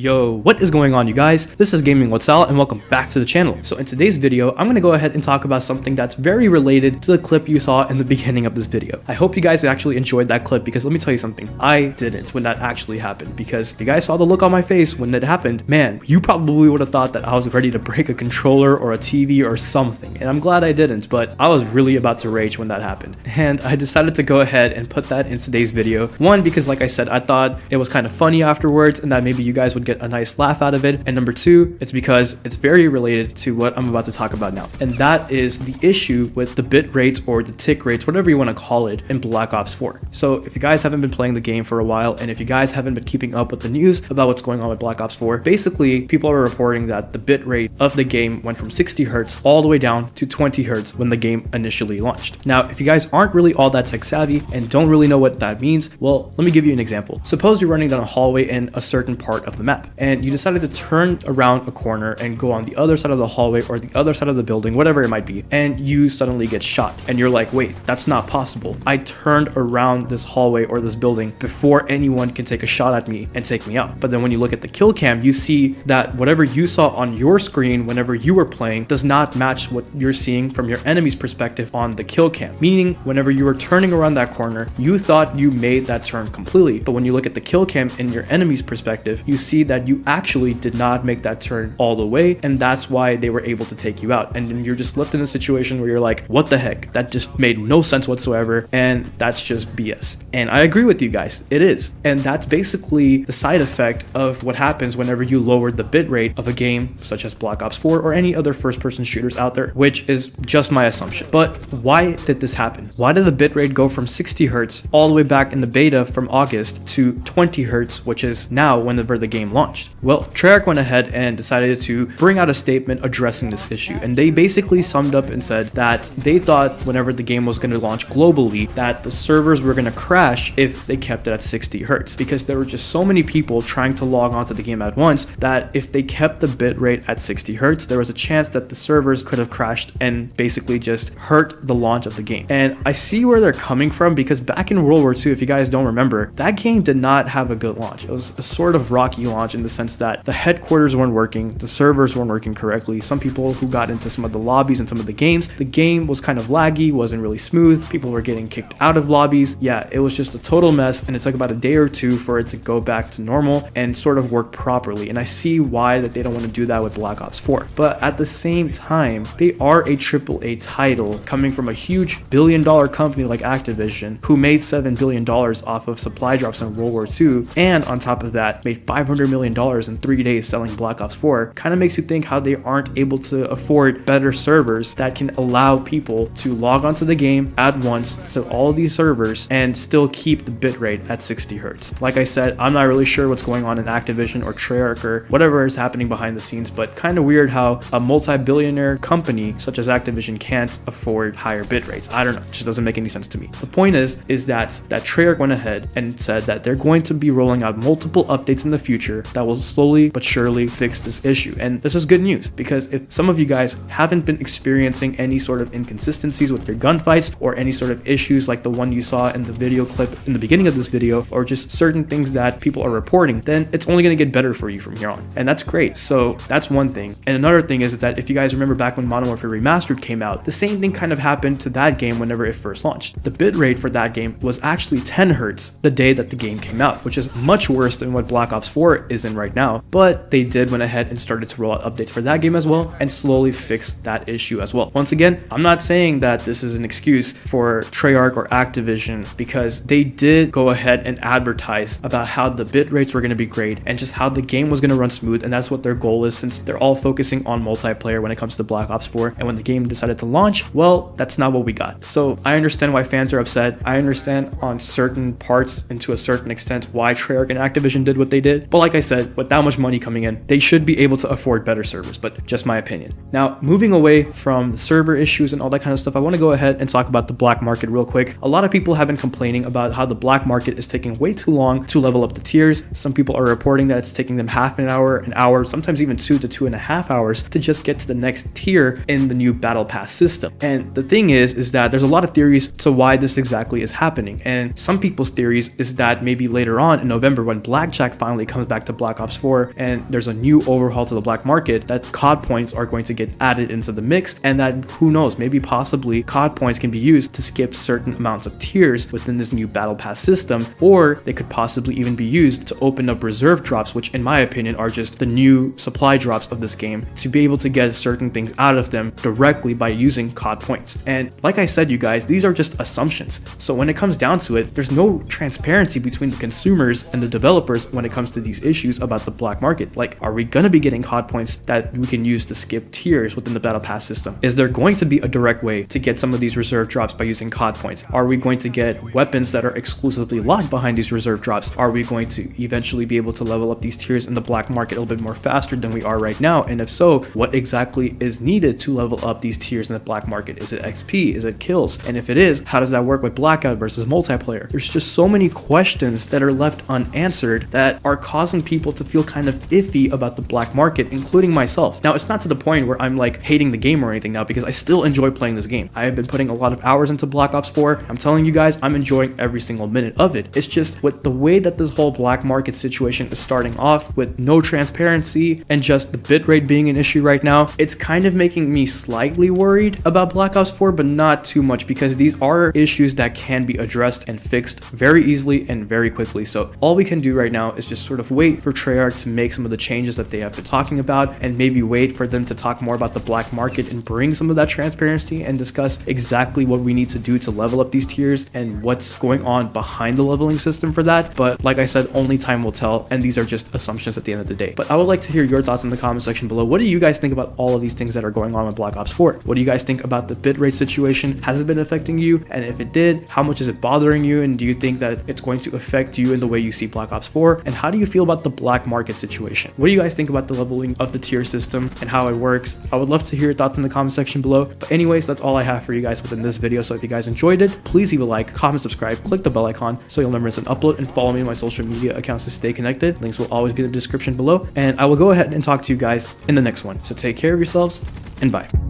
Yo, what is going on, you guys? This is Gaming with Sal and welcome back to the channel. So in today's video, I'm going to go ahead and talk about something that's very related to the clip you saw in the beginning of this video. I hope you guys actually enjoyed that clip because let me tell you something, I didn't when that actually happened, because if you guys saw the look on my face when that happened, man, you probably would have thought that I was ready to break a controller or a TV or something, and I'm glad I didn't, but I was really about to rage when that happened. And I decided to go ahead and put that in today's video. One, because like I said, I thought it was kind of funny afterwards and that maybe you guys would get a nice laugh out of it. And number two, it's because it's very related to what I'm about to talk about now. And that is the issue with the bit rates or the tick rates, whatever you want to call it, in Black Ops 4. So if you guys haven't been playing the game for a while, and if you guys haven't been keeping up with the news about what's going on with Black Ops 4, basically people are reporting that the bit rate of the game went from 60 hertz all the way down to 20 hertz when the game initially launched. Now, if you guys aren't really all that tech savvy and don't really know what that means, well, let me give you an example. Suppose you're running down a hallway in a certain part of the map, and you decided to turn around a corner and go on the other side of the hallway or the other side of the building, whatever it might be, and you suddenly get shot. And you're like, wait, that's not possible. I turned around this hallway or this building before anyone can take a shot at me and take me out. But then when you look at the kill cam, you see that whatever you saw on your screen whenever you were playing does not match what you're seeing from your enemy's perspective on the kill cam. Meaning, whenever you were turning around that corner, you thought you made that turn completely. But when you look at the kill cam in your enemy's perspective, you see that you actually did not make that turn all the way, and that's why they were able to take you out. And then you're just left in a situation where you're like, what the heck? That just made no sense whatsoever, and that's just BS. And I agree with you guys, it is. And that's basically the side effect of what happens whenever you lower the bit rate of a game such as Black Ops 4 or any other first-person shooters out there, which is just my assumption. But why did this happen? Why did the bit rate go from 60 hertz all the way back in the beta from August to 20 hertz, which is now whenever the game launched? Well, Treyarch went ahead and decided to bring out a statement addressing this issue, and they basically summed up and said that they thought whenever the game was going to launch globally that the servers were going to crash if they kept it at 60 hertz, because there were just so many people trying to log onto the game at once that if they kept the bit rate at 60 hertz, there was a chance that the servers could have crashed and basically just hurt the launch of the game. And I see where they're coming from, because back in World War II, if you guys don't remember, that game did not have a good launch. It was a sort of rocky launch in the sense that the headquarters weren't working, the servers weren't working correctly. Some people who got into some of the lobbies and some of the games, the game was kind of laggy, wasn't really smooth, people were getting kicked out of lobbies. Yeah, it was just a total mess, and it took about a day or two for it to go back to normal and sort of work properly. And I see why that they don't want to do that with Black Ops 4. But at the same time, they are a AAA title coming from a huge billion-dollar company like Activision, who made $7 billion off of supply drops in World War II, and on top of that, made $500 million in 3 days selling Black Ops 4. Kind of makes you think how they aren't able to afford better servers that can allow people to log onto the game at once to all these servers and still keep the bitrate at 60 hertz. Like I said, I'm not really sure what's going on in Activision or Treyarch or whatever is happening behind the scenes, but kind of weird how a multi-billionaire company such as Activision can't afford higher bit rates. I don't know, it just doesn't make any sense to me. The point is that Treyarch went ahead and said that they're going to be rolling out multiple updates in the future that will slowly but surely fix this issue. And this is good news, because if some of you guys haven't been experiencing any sort of inconsistencies with your gunfights or any sort of issues like the one you saw in the video clip in the beginning of this video, or just certain things that people are reporting, then it's only going to get better for you from here on. And that's great. So that's one thing. And another thing is that if you guys remember back when Modern Warfare Remastered came out, the same thing kind of happened to that game whenever it first launched. The bit rate for that game was actually 10 hertz the day that the game came out, which is much worse than what Black Ops 4 is in right now. But they did went ahead and started to roll out updates for that game as well and slowly fixed that issue as well. Once again, I'm not saying that this is an excuse for Treyarch or Activision, because they did go ahead and advertise about how the bit rates were going to be great and just how the game was going to run smooth, and that's what their goal is, since they're all focusing on multiplayer when it comes to Black Ops 4. And when the game decided to launch, well, that's not what we got. So I understand why fans are upset. I understand on certain parts and to a certain extent why Treyarch and Activision did what they did. But like I said, with that much money coming in, they should be able to afford better servers, but just my opinion. Now, moving away from the server issues and all that kind of stuff, I want to go ahead and talk about the black market real quick. A lot of people have been complaining about how the black market is taking way too long to level up the tiers. Some people are reporting that it's taking them half an hour, sometimes even 2 to 2.5 hours to just get to the next tier in the new battle pass system. And the thing is that there's a lot of theories to why this exactly is happening. And some people's theories is that maybe later on in November, when Blackjack finally comes back to to Black Ops 4 and there's a new overhaul to the black market, that COD points are going to get added into the mix, and that who knows, maybe possibly COD points can be used to skip certain amounts of tiers within this new battle pass system, or they could possibly even be used to open up reserve drops, which in my opinion are just the new supply drops of this game, to be able to get certain things out of them directly by using COD points. And like I said, you guys, these are just assumptions. So when it comes down to it, there's no transparency between the consumers and the developers when it comes to these issues about the black market. Like, are we going to be getting COD points that we can use to skip tiers within the battle pass system? Is there going to be a direct way to get some of these reserve drops by using COD points? Are we going to get weapons that are exclusively locked behind these reserve drops? Are we going to eventually be able to level up these tiers in the black market a little bit more faster than we are right now? And if so, what exactly is needed to level up these tiers in the black market? Is it XP? Is it kills? And if it is, how does that work with blackout versus multiplayer? There's just so many questions that are left unanswered that are causing people to feel kind of iffy about the black market, including myself. Now, it's not to the point where I'm like hating the game or anything now, because I still enjoy playing this game. I have been putting a lot of hours into Black Ops 4. I'm telling you guys, I'm enjoying every single minute of it. It's just with the way that this whole black market situation is starting off, with no transparency and just the bitrate being an issue right now, it's kind of making me slightly worried about Black Ops 4, but not too much, because these are issues that can be addressed and fixed very easily and very quickly. So all we can do right now is just sort of wait for Treyarch to make some of the changes that they have been talking about, and maybe wait for them to talk more about the black market and bring some of that transparency and discuss exactly what we need to do to level up these tiers and what's going on behind the leveling system for that. But like I said, only time will tell, and these are just assumptions at the end of the day. But I would like to hear your thoughts in the comment section below. What do you guys think about all of these things that are going on with Black Ops 4? What do you guys think about the bitrate situation? Has it been affecting you? And if it did, how much is it bothering you? And do you think that it's going to affect you in the way you see Black Ops 4? And how do you feel about the black market situation? What do you guys think about the leveling of the tier system and how it works? I would love to hear your thoughts in the comment section below. But anyways, that's all I have for you guys within this video. So if you guys enjoyed it, please leave a like, comment, subscribe, click the bell icon so you'll never miss an upload, and follow me on my social media accounts to stay connected. Links will always be in the description below, and I will go ahead and talk to you guys in the next one. So take care of yourselves, and bye.